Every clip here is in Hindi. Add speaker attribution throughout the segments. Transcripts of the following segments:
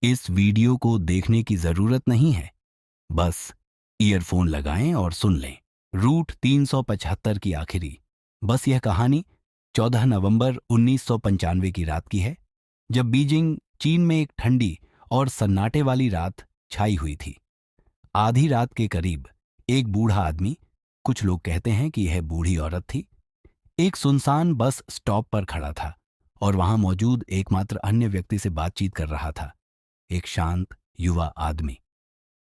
Speaker 1: इस वीडियो को देखने की जरूरत नहीं है, बस ईयरफोन लगाएं और सुन लें। रूट 375 की आखिरी बस। यह कहानी 14 नवंबर 1995 की रात की है, जब बीजिंग चीन में एक ठंडी और सन्नाटे वाली रात छाई हुई थी। आधी रात के करीब एक बूढ़ा आदमी, कुछ लोग कहते हैं कि यह बूढ़ी औरत थी, एक सुनसान बस स्टॉप पर खड़ा था और वहां मौजूद एकमात्र अन्य व्यक्ति से बातचीत कर रहा था, एक शांत युवा आदमी।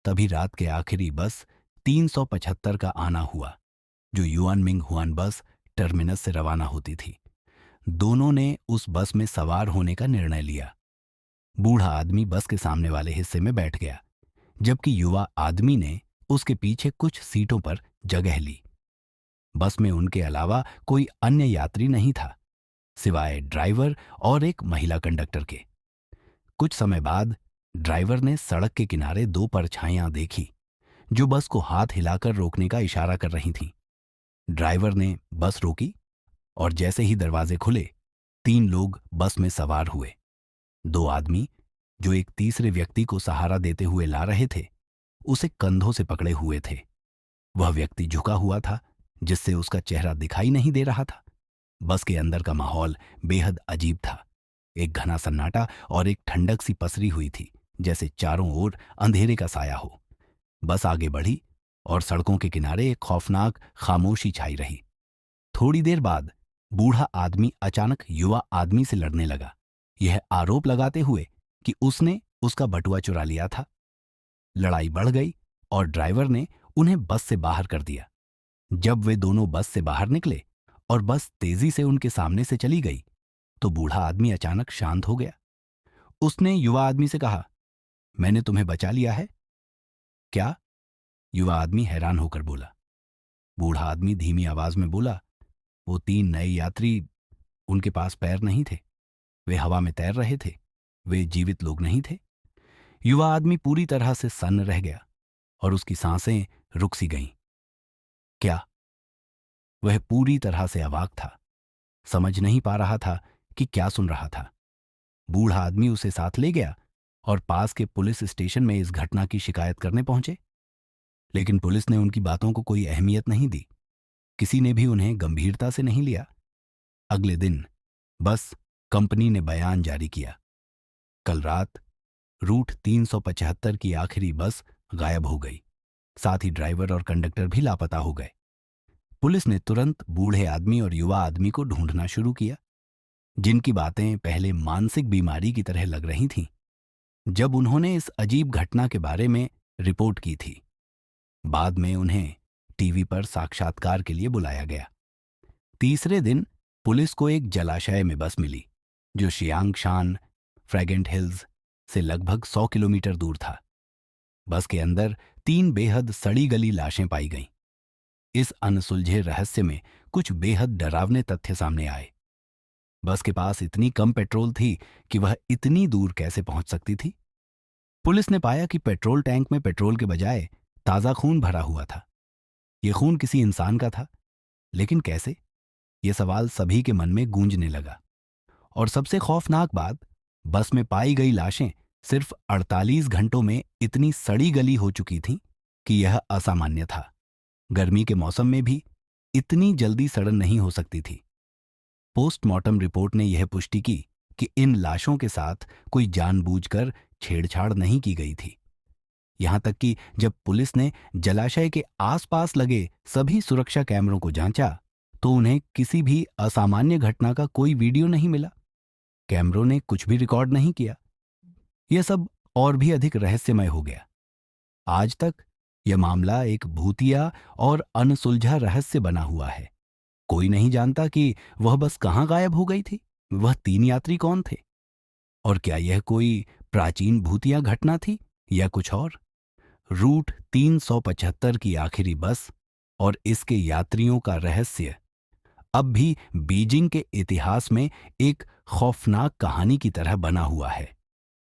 Speaker 1: तभी रात के आखिरी बस 375 का आना हुआ, जो युआनमिंग हुआन बस टर्मिनस से रवाना होती थी। दोनों ने उस बस में सवार होने का निर्णय लिया। बूढ़ा आदमी बस के सामने वाले हिस्से में बैठ गया, जबकि युवा आदमी ने उसके पीछे कुछ सीटों पर जगह ली। बस में उनके अलावा कोई अन्य यात्री नहीं था, सिवाय ड्राइवर और एक महिला कंडक्टर के। कुछ समय बाद ड्राइवर ने सड़क के किनारे दो परछाइयां देखी, जो बस को हाथ हिलाकर रोकने का इशारा कर रही थीं। ड्राइवर ने बस रोकी और जैसे ही दरवाजे खुले, तीन लोग बस में सवार हुए। दो आदमी, जो एक तीसरे व्यक्ति को सहारा देते हुए ला रहे थे, उसे कंधों से पकड़े हुए थे। वह व्यक्ति झुका हुआ था, जिससे उसका चेहरा दिखाई नहीं दे रहा था। बस के अंदर का माहौल बेहद अजीब था। एक घना सन्नाटा और एक ठंडक सी पसरी हुई थी, जैसे चारों ओर अंधेरे का साया हो। बस आगे बढ़ी और सड़कों के किनारे एक खौफनाक खामोशी छाई रही। थोड़ी देर बाद बूढ़ा आदमी अचानक युवा आदमी से लड़ने लगा, यह आरोप लगाते हुए कि उसने उसका बटुआ चुरा लिया था। लड़ाई बढ़ गई और ड्राइवर ने उन्हें बस से बाहर कर दिया। जब वे दोनों बस से बाहर निकले और बस तेजी से उनके सामने से चली गई, तो बूढ़ा आदमी अचानक शांत हो गया। उसने युवा आदमी से कहा, मैंने तुम्हें बचा लिया है क्या? युवा आदमी हैरान होकर बोला। बूढ़ा आदमी धीमी आवाज में बोला, वो तीन नए यात्री, उनके पास पैर नहीं थे, वे हवा में तैर रहे थे, वे जीवित लोग नहीं थे। युवा आदमी पूरी तरह से सन्न रह गया और उसकी सांसें रुक सी गईं। क्या? वह पूरी तरह से अवाक था, समझ नहीं पा रहा था कि क्या सुन रहा था। बूढ़ा आदमी उसे साथ ले गया और पास के पुलिस स्टेशन में इस घटना की शिकायत करने पहुंचे। लेकिन पुलिस ने उनकी बातों को कोई अहमियत नहीं दी। किसी ने भी उन्हें गंभीरता से नहीं लिया। अगले दिन बस कंपनी ने बयान जारी किया, कल रात रूट 375 की आखिरी बस गायब हो गई। साथ ही ड्राइवर और कंडक्टर भी लापता हो गए। पुलिस ने तुरंत बूढ़े आदमी और युवा आदमी को ढूंढना शुरू किया, जिनकी बातें पहले मानसिक बीमारी की तरह लग रही थीं। जब उन्होंने इस अजीब घटना के बारे में रिपोर्ट की थी, बाद में उन्हें टीवी पर साक्षात्कार के लिए बुलाया गया। तीसरे दिन पुलिस को एक जलाशय में बस मिली, जो शियांगशान फ्रैगेंट हिल्स से लगभग 100 किलोमीटर दूर था। बस के अंदर तीन बेहद सड़ी गली लाशें पाई गईं। इस अनसुलझे रहस्य में कुछ बेहद डरावने तथ्य सामने आए। बस के पास इतनी कम पेट्रोल थी कि वह इतनी दूर कैसे पहुंच सकती थी। पुलिस ने पाया कि पेट्रोल टैंक में पेट्रोल के बजाय ताज़ा खून भरा हुआ था। यह खून किसी इंसान का था, लेकिन कैसे? यह सवाल सभी के मन में गूंजने लगा। और सबसे खौफनाक बात, बस में पाई गई लाशें सिर्फ 48 घंटों में इतनी सड़ी गली हो चुकी थीं कि यह असामान्य था। गर्मी के मौसम में भी इतनी जल्दी सड़न नहीं हो सकती थी। पोस्टमार्टम रिपोर्ट ने यह पुष्टि की कि इन लाशों के साथ कोई जानबूझकर छेड़छाड़ नहीं की गई थी। यहां तक कि जब पुलिस ने जलाशय के आसपास लगे सभी सुरक्षा कैमरों को जांचा, तो उन्हें किसी भी असामान्य घटना का कोई वीडियो नहीं मिला। कैमरों ने कुछ भी रिकॉर्ड नहीं किया। यह सब और भी अधिक रहस्यमय हो गया। आज तक यह मामला एक भूतिया और अनसुलझा रहस्य बना हुआ है। कोई नहीं जानता कि वह बस कहां गायब हो गई थी, वह तीन यात्री कौन थे, और क्या यह कोई प्राचीन भूतिया घटना थी या कुछ और। रूट 375 की आखिरी बस और इसके यात्रियों का रहस्य अब भी बीजिंग के इतिहास में एक खौफनाक कहानी की तरह बना हुआ है।